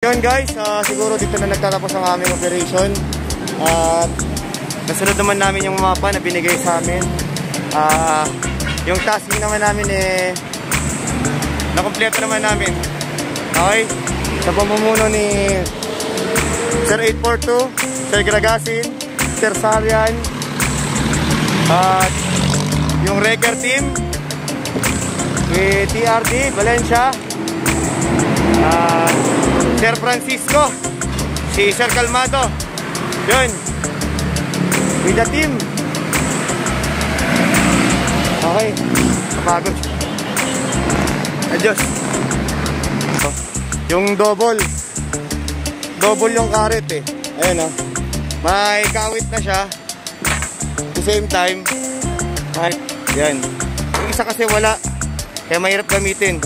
Yun guys, siguro dito na nagtatapos ang aming operation. At nasunod naman namin yung mapa na binigay sa amin. Yung tasking naman namin nakompleto naman namin. Okay? Sa pamumuno ni Sir 842, Sir Gragasin, Sir Sarian, at yung wrecker team with TRD Valencia, Sir Francisco, si Sir Calmado, yun, with the team. Okay, kapagod. Adios. Yung double yung karet Ayan may kawit na siya. At the same time, yan. Yung isa kasi wala, kaya mahirap gamitin.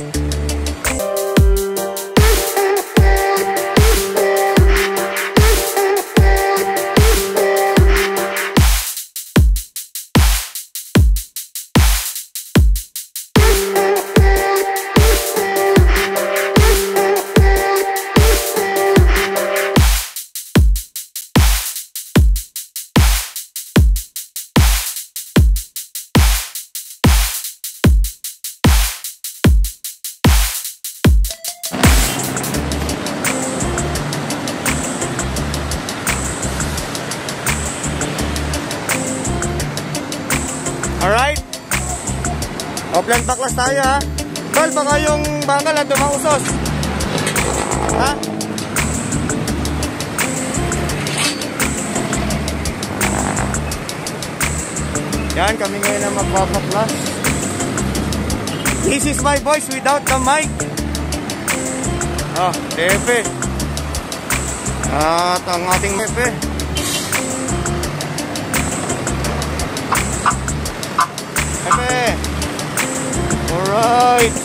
Alright? Plant baklas tayo ha. Tol, baka yung bakal na dumausos. Ha? Yan, kami ngayon na magbabaklas. This is my voice without the mic. Tepe. At ang ating tepe. Alright.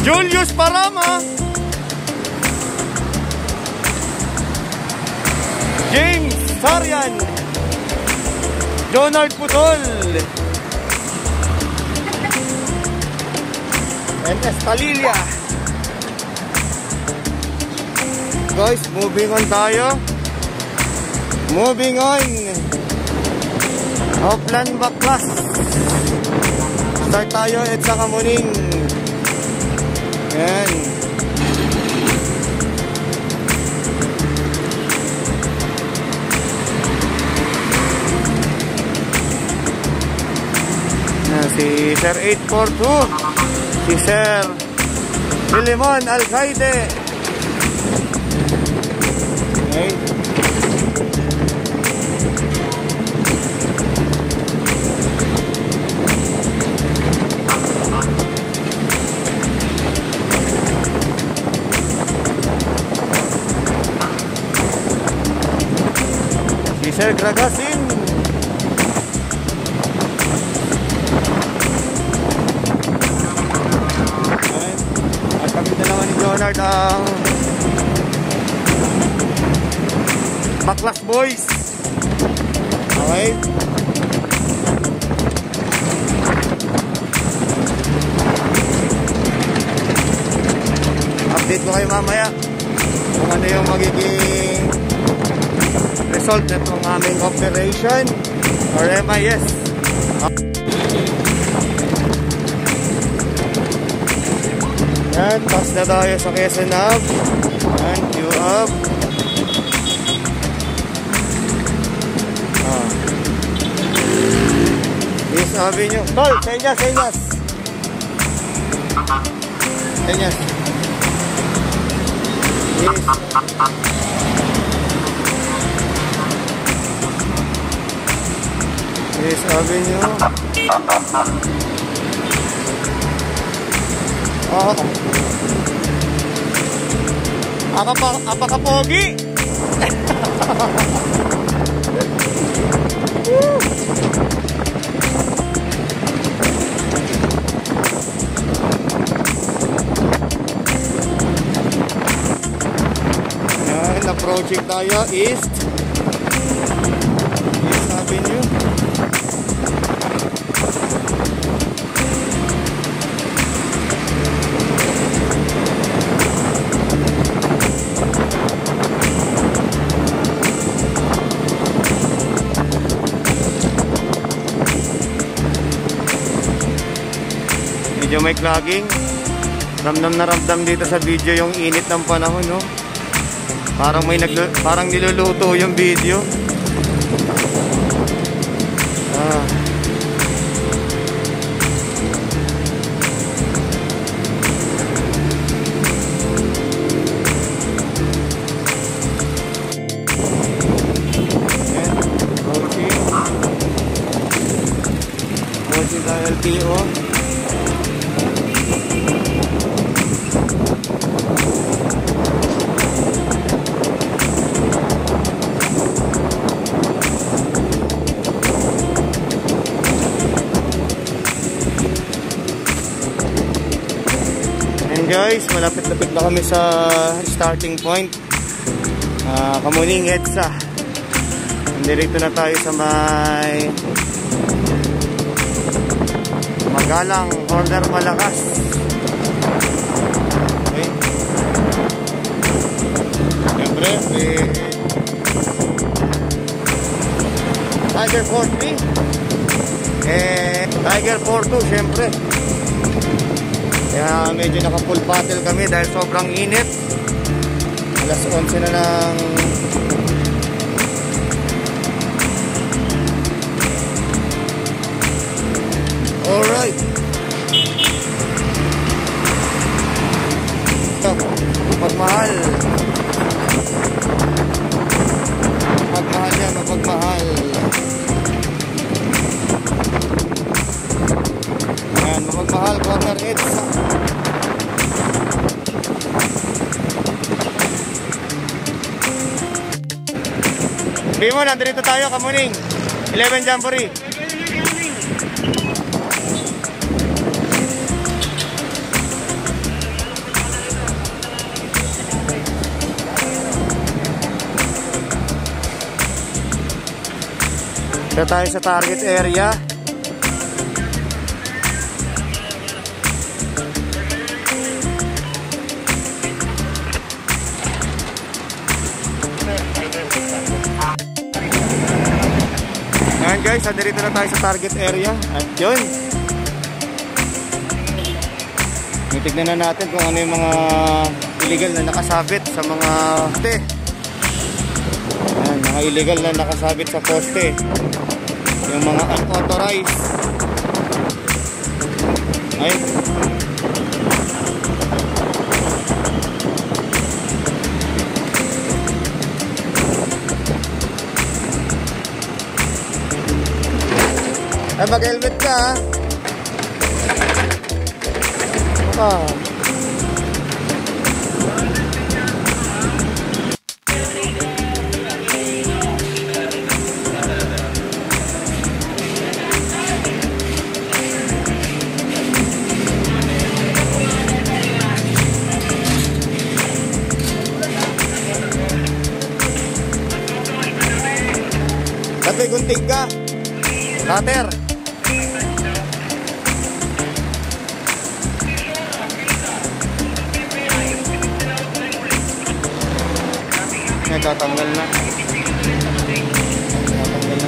Julius Parama, James Sarian, Jonard Putol, and Estalilia. Guys, moving on tayo. Moving on. Upland baklas. Start tayo at sa kamuning. Yan. Si Sir 842, si Sir Filimon Alcaide. Okay. Si Sir Gragasin. At kami dalawa ni Jonard ang Baklas Boys. Okay. Update ko kayo mamaya kung ano yung magiging result nitong aming operation or MIS. Yan, pass na tayo sa Quezon Hub. Yan, queue up. Yes, Avenue. Tol, senyas. Senyas. Yes. Yes, Avenue. Apakapogi. Yan, approaching tayo East Avenue. Medyo may clogging. Ramdam na ramdam dito sa video yung init ng panahon, no? Parang niluluto yung video. LTO. And guys, malapit-lapit na kami sa starting point. Kamuning EDSA. Nandito na tayo sa may Magalang Order Malakas. Okay. Siyempre, Tiger 43 Tiger 42 siyempre. Kaya medyo naka full battle kami dahil sobrang init. Alas 11 na ng alright. Mapagmahal. Mapagmahal yan, mapagmahal. Ayan, mapagmahal, corner EDSA. Bimo, nandito tayo, Kamuning 11 Jamboree. Dito tayo sa target area. Ayan guys, dito na tayo sa target area. At yun, titignan na natin kung ano yung mga illegal na nakasabit sa mga poste. Ayan, mga illegal na nakasabit sa poste. Yung mga unauthorized. Ay. Ay, mag-helmet ka, ha? At may gunting ka. Cutter. Tatanggal na. Tatanggal na.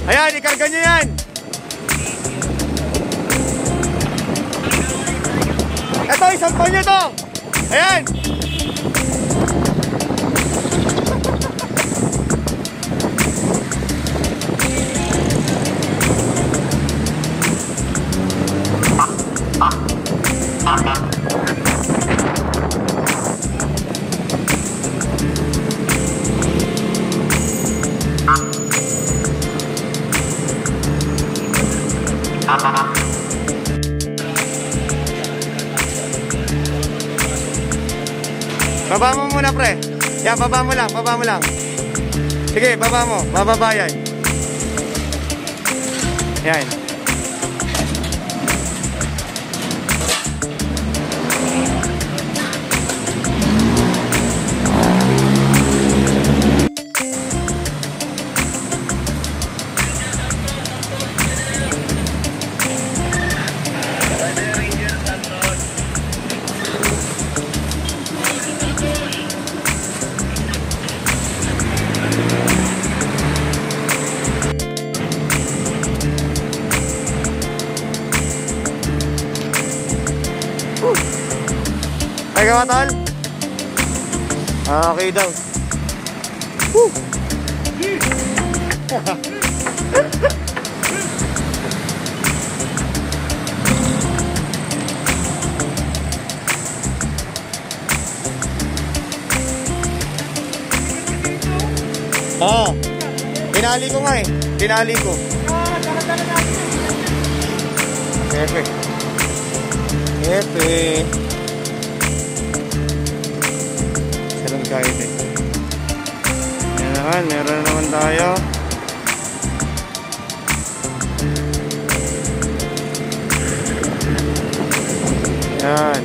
Ayan, ikarga nyo yan. Ito, isampal nyo to. Ayan. Baba mo muna, pre. Yan, baba mo lang, baba mo lang. Sige, baba mo, bababa yan. Yan. Ay ka ba, tol? Okay daw. Woo! Ah, tinali ko nga eh. Tinali ko. Epe. Epe. Sarang kahit eh. Yan, meron na naman tayo. Yan.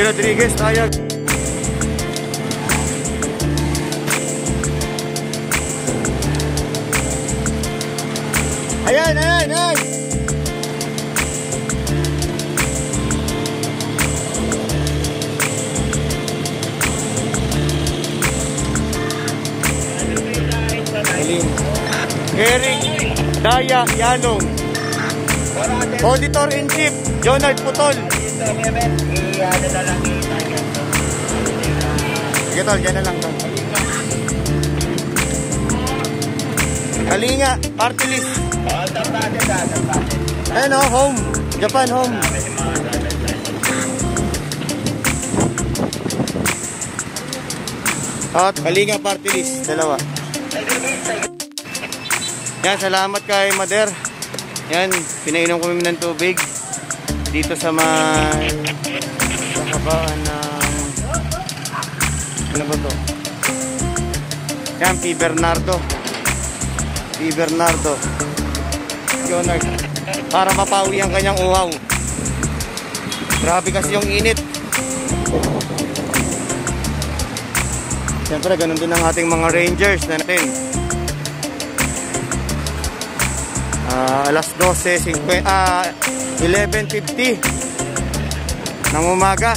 Rodriguez tayo. Ayan, ayan, ayan. Eric Daya Yanong, Auditor-in-Chief Jonard Putol. Sige tol, dyan na lang tol. Kalinga, party list. Ayan o, home. Japan home. At Kalinga party list, dalawa. Yan, salamat kay Mader. Yan, pinainom ko ng tubig dito sa habaan ng ano ba to? Yan, P. Bernardo. P. Bernardo Leonard, para mapawi ang kanyang uhaw. Grabe kasi yung init. Siyempre ganun din ang ating mga Rangers na natin. Alas 11:50 ng umaga.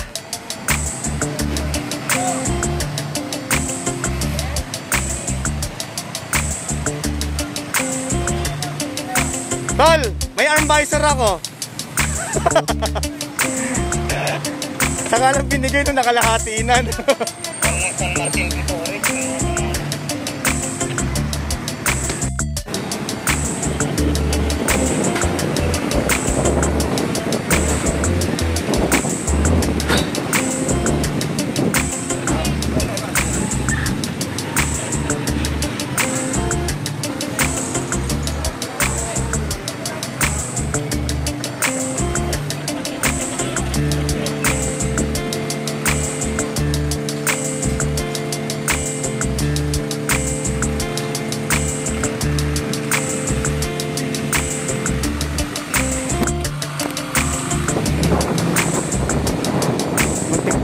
Tol, may arm visor ako. Saka lang binigay nung nakalahatinan.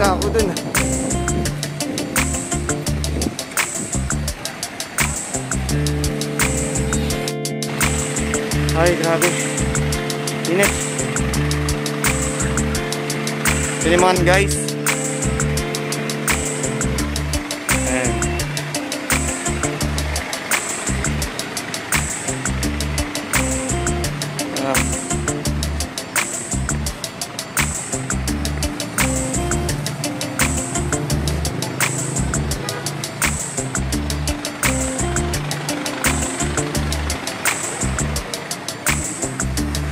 Ako dun. Ay, grabe. Init. Siniman guys. Ayan.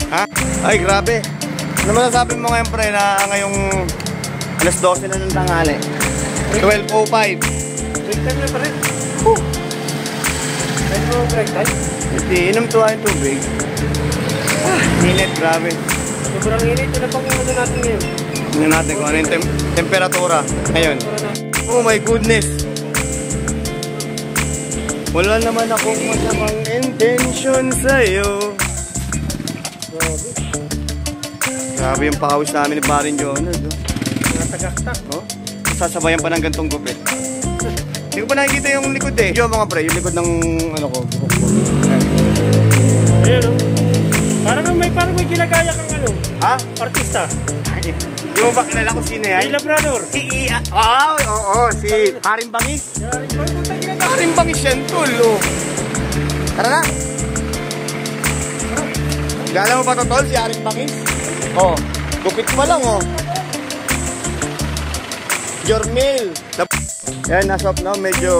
Ha? Ay, grabe. Ano masasabi mo ngayon, pre, na ngayong alas 12 na ng tanghali? 12:05. Break time na pa rin. Pwede mo break time? Hindi, inom tuwa yung tubig. Init, grabe. Sobrang init. Ano pang ano natin ngayon? Tingnan natin kung ano yung temperatura ngayon. Oh my goodness. Wala naman akong masamang intention sa'yo. Grabe yung pawis namin ni Parin Jonah. Natagaktak. Oh? Sasabayan pa ng gantong gupit. Hindi ko pa nakikita yung likod eh. Yung mga pre, yung likod ng ano ko. Ayan o. Parang may ginagaya kang ano. Ha? Artista. Hindi mo ba kilala kung sino yan? Si Labrador. Si Ia. Oo, si Haring Bangis. Haring Bangis yan, tol. Oh. Tara na. Gala mo ba ito, tol? Si Haring Bangis? Oh, gupit pa lang, oh. Jormil. Yan, nasa off na. Medyo,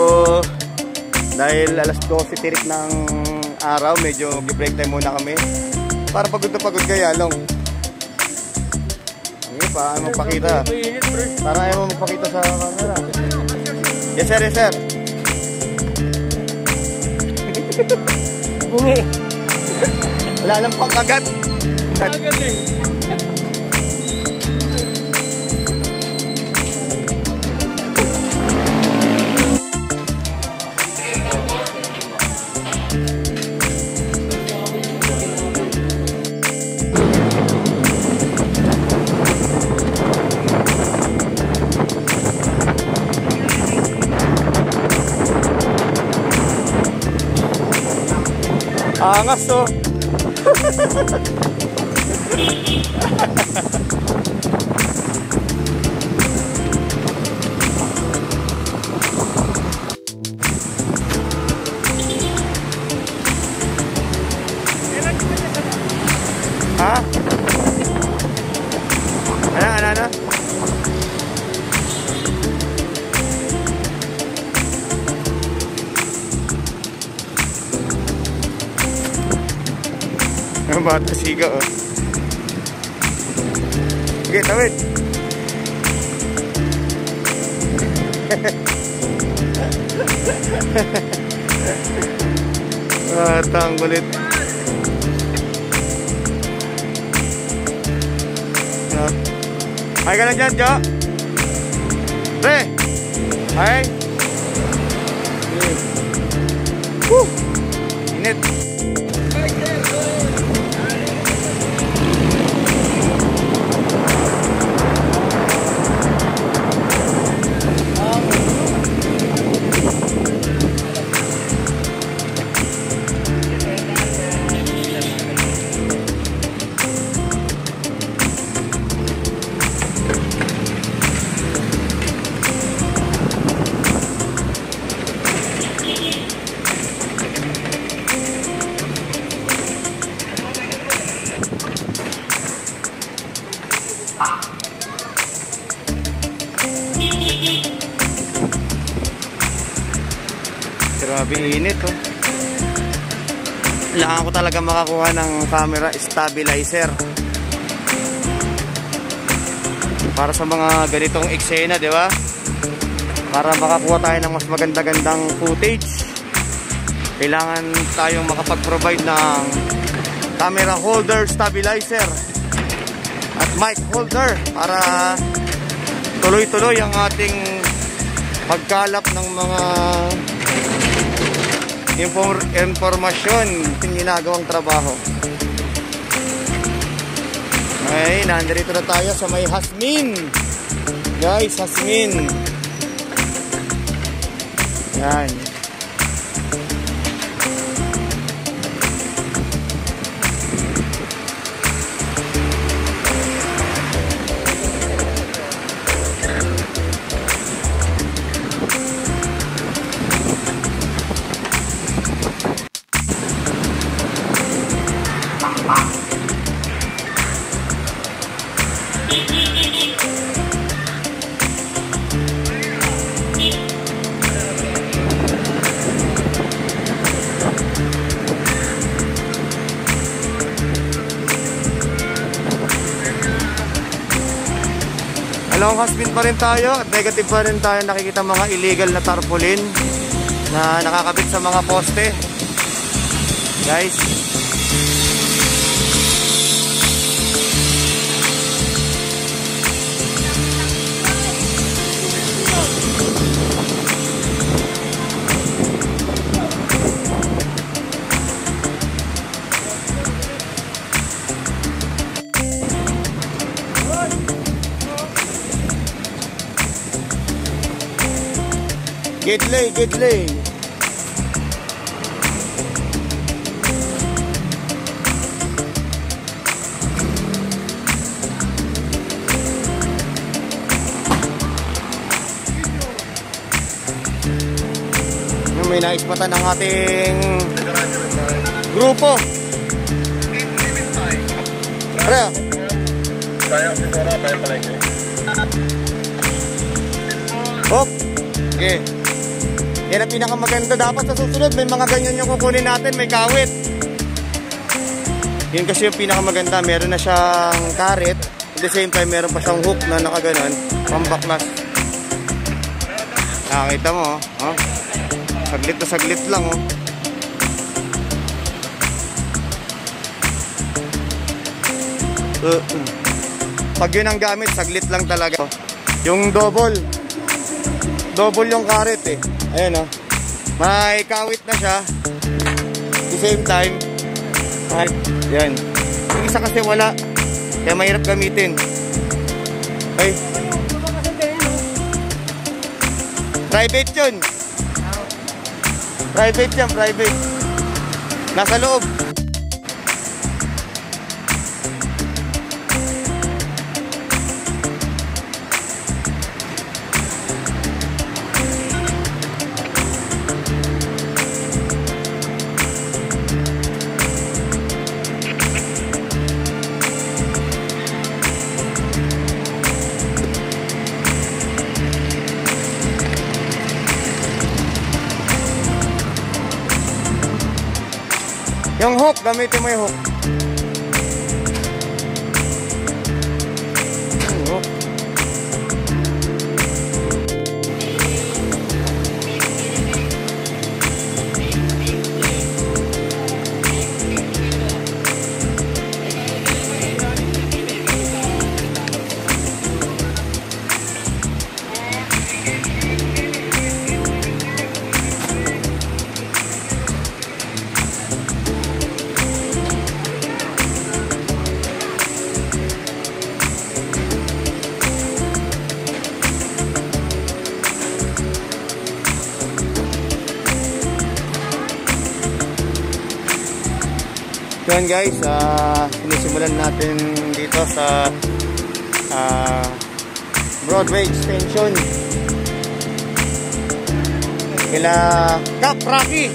dahil alas 12 tirik ng araw, medyo break time muna kami. Para pagod na pagod kaya, long. Para ayaw magpakita. Para ayaw magpakita sa camera. Yes sir, yes sir. Bungi. Wala lang pang kagat. Kagat eh. Angas to. Ha? Ano? Ang bata siga, oh. Sige, tawid. Batang kulit. Ay ka lang dyan, Jo. Pre. Ay. Init. Grabe init, oh. Kailangan ko talaga makakuha ng camera stabilizer para sa mga ganitong eksena, di ba? Para makakuha tayo ng mas maganda-gandang footage, kailangan tayong makapag-provide ng camera holder stabilizer at mic holder para tuloy-tuloy ang ating pagkalap ng mga informasyon yung ginagawang trabaho. Okay, nandito na tayo sa may Hasmin. Guys, Hasmin. Yan. Long Hasmin pa rin tayo at negative pa rin tayo nakikita mga illegal na tarpaulin na nakakabit sa mga poste. Guys, Gidley, Gidley. May naispatan ang ating grupo. Pre. Hop. Okay. Yan ang pinakamaganda. Dapat sa susunod, may mga ganyan yung kukunin natin. May kawit. Yun kasi yung pinakamaganda. Meron na siyang karet. At the same time, meron pa siyang hook na nakaganon. Pambaklas. Nakakita mo, oh. Saglit na saglit lang, oh. Pag yun ang gamit, saglit lang talaga. Yung double yung karet eh. Ayan, oh. May kawit na siya. At the same time, yan. Yung isa kasi wala. Kaya mahirap gamitin. Ay. Private yun. Private yan, private. Nasa loob. Yung hook, gamitin mo yung hook. Yung hook. So yan guys, sinisimulan natin dito sa Broadway Extension kila Cap Rocky.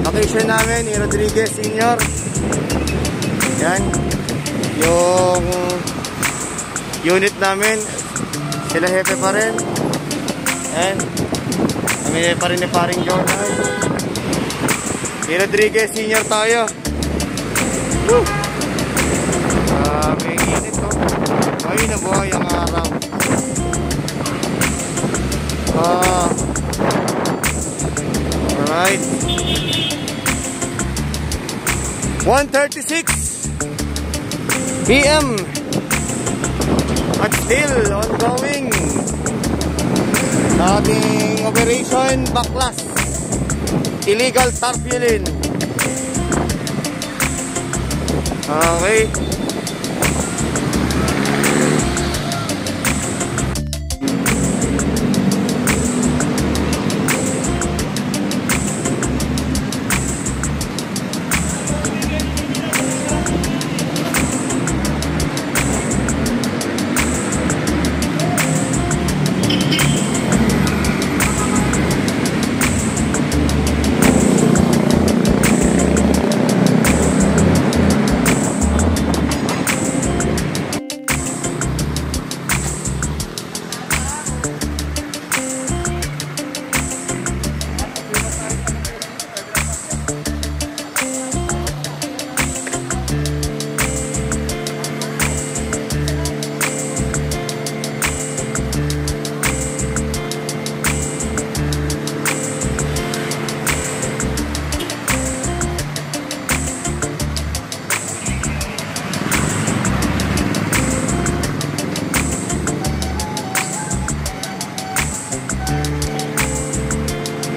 Location namin ni Rodriguez Sr. Yan yung unit namin. Sila hepe pa rin. And kami pa rin ni paring Jordan. Ni Rodriguez Sr. tayo. May init to. Ay nabuhay ang araw. Alright, 1:36 PM at still ongoing sa ating Operation Baklas Illegal Tarpaulin. Okay.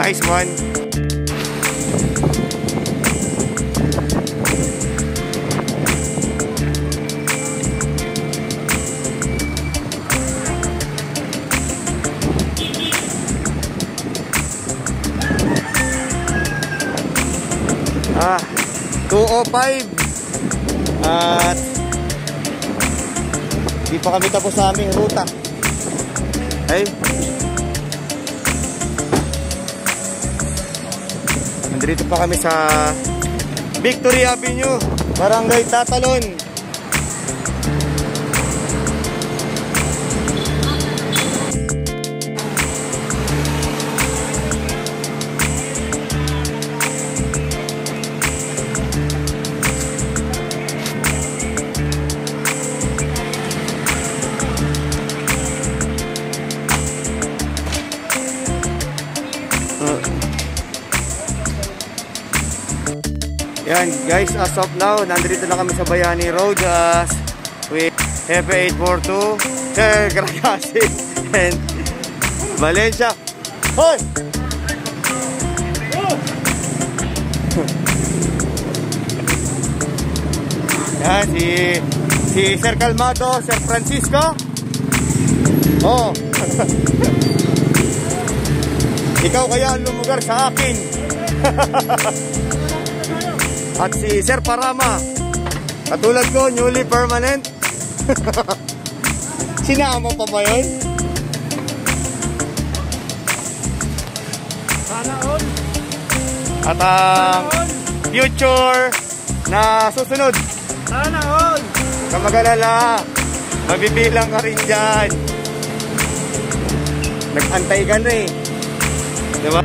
Nice one. Ah, 2:05. At di pa kami tapos sa aming ruta. Ay, nandito pa kami sa Victory Avenue, Barangay Tatalon. Yan guys, as of now, nandito na kami sa Bayani Road with Hefe 842, Sir Gragasin, and Valencia. Hoy! Yan, si Sir Calmado, Sir Francisco. Oh. Ikaw kaya ang lumugar sa akin. At si Sir Parama, katulad ko, newly permanent. Sinama pa ba yun? Sana all. At ang future na susunod. Sana all. Kamagalala, mabibilang ka rin dyan. Nag-antay ka na eh. Diba?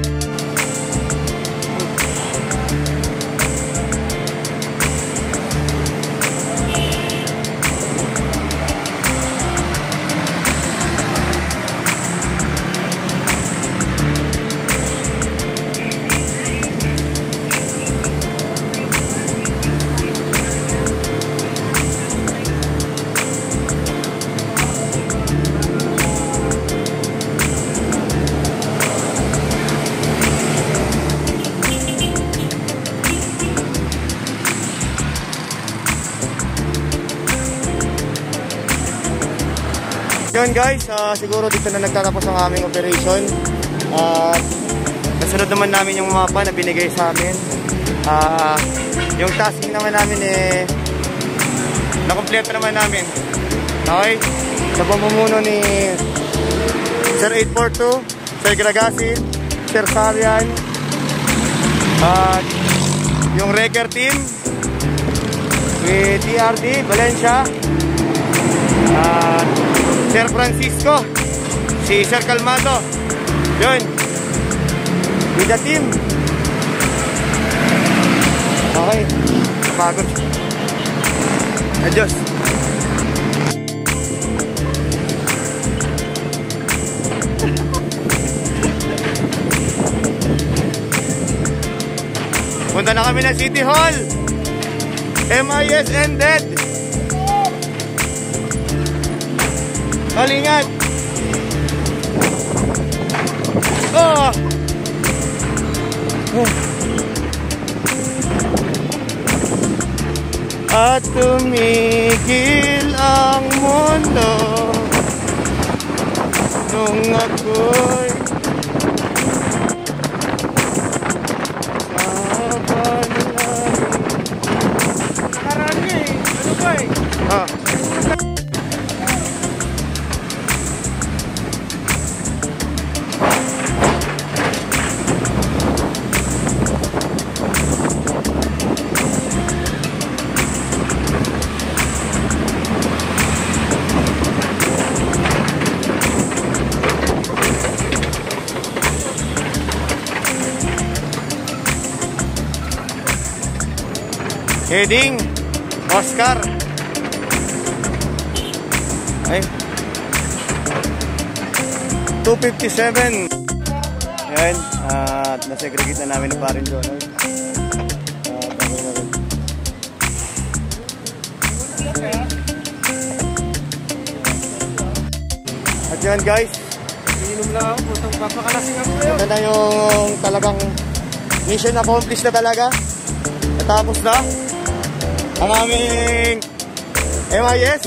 Yun guys, siguro dito na nagtatapos ang aming operation. Nasunod naman namin yung mapa na binigay sa amin. Yung tasking naman namin nakompleto naman namin. Okay? Sa pamumuno ni Sir 842, Sir Gragasin, Sir Sarian, at yung wrecker team with TRD, Valencia, Sir Francisco, si Sir Calmado. Yun, with the team. Okay, pagod. Adios. Punta na kami ng City Hall. MIS ended. Kalingat. Oh. At tumigil ang mundo nung ako'y sa panalangin. Nakaraan eh. Ano ba eh? Heading Oscar. Ay 257. Yan, at nasegregate na namin ng parin doon. At yan guys, Iinom lang ako, putang papakalasing ako ngayon. Ito na yung talagang mission accomplished na talaga. Natapos na ang aming MIS.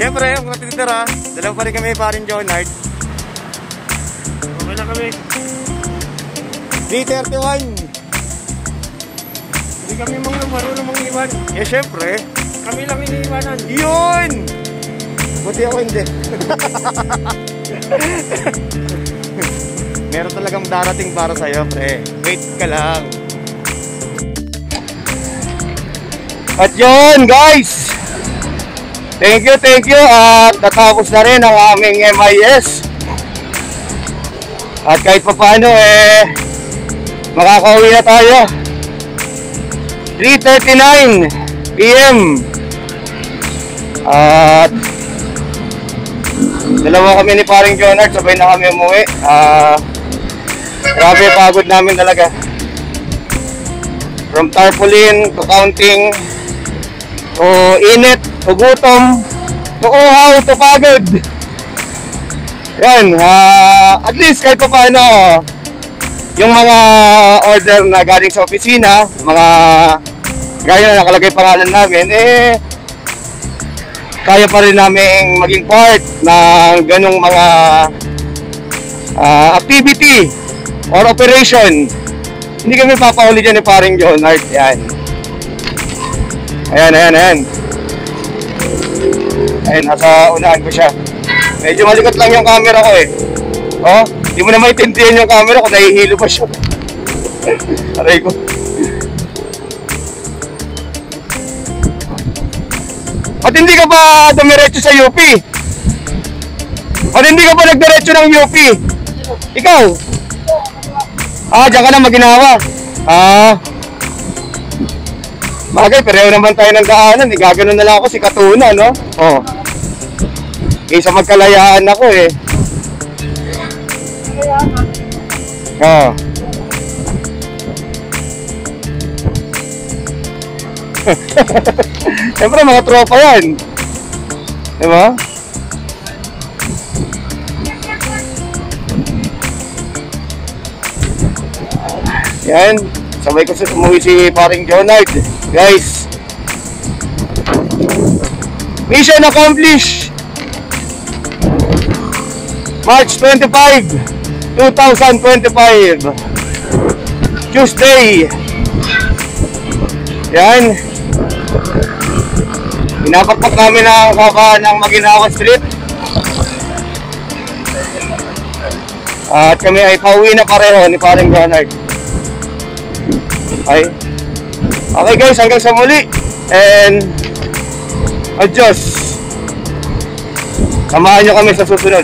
Siyempre, kung natitira, dalawa pa rin kami parin Jonard. Okay na kami. 3:31. Hindi kami marunong mangiwan. Eh, siyempre. Kami lang iniiwanan. Yun! Buti ako hindi. Meron talagang darating para sa'yo, pre. Wait ka lang. At yun, guys! Thank you. At natapos na rin ang aming MIS. At kahit pa paano, makakauwi na tayo. 3:39 PM. At dalawa kami ni paring Jonard, sabay na kami umuwi. Grabe pagod namin talaga. From tarpaulin to counting, to init, to gutom, to uhaw, to pagod. Yan, at least kahit pa paano, yung mga order na galing sa opisina, mga gaya na nakalagay pangalan namin, kaya pa rin namin maging part ng ganong mga activity or operation. Hindi kami papauli dyan ni paring Jonard. Yan. Ayan. Ayan, nasa unahan ko siya. Medyo malikot lang yung camera ko Oh, hindi mo na maintindihan yung camera ko, nahihilo pa siya. Aray ko. At hindi ka ba dumiretso sa UP? At hindi ka ba nagdiretso ng UP? Ikaw? Diyan ka na maginawa. Bagay, pareho naman tayo ng daanan. Gaganon na lang ako si Katuna, no? Isa magkalayaan ako Siyempre mga tropa yan. Diba? Yan. Sabay ko umuwi si paring Jonard. Guys, mission accomplished. March 25, 2025, Tuesday. Yan. Pinapakpak namin ang kaka ng Maginawa Street. At kami ay pauwi na pareho ni paring Jonard. Okay guys, hanggang sa muli. And adios. Samahan nyo kami sa susunod.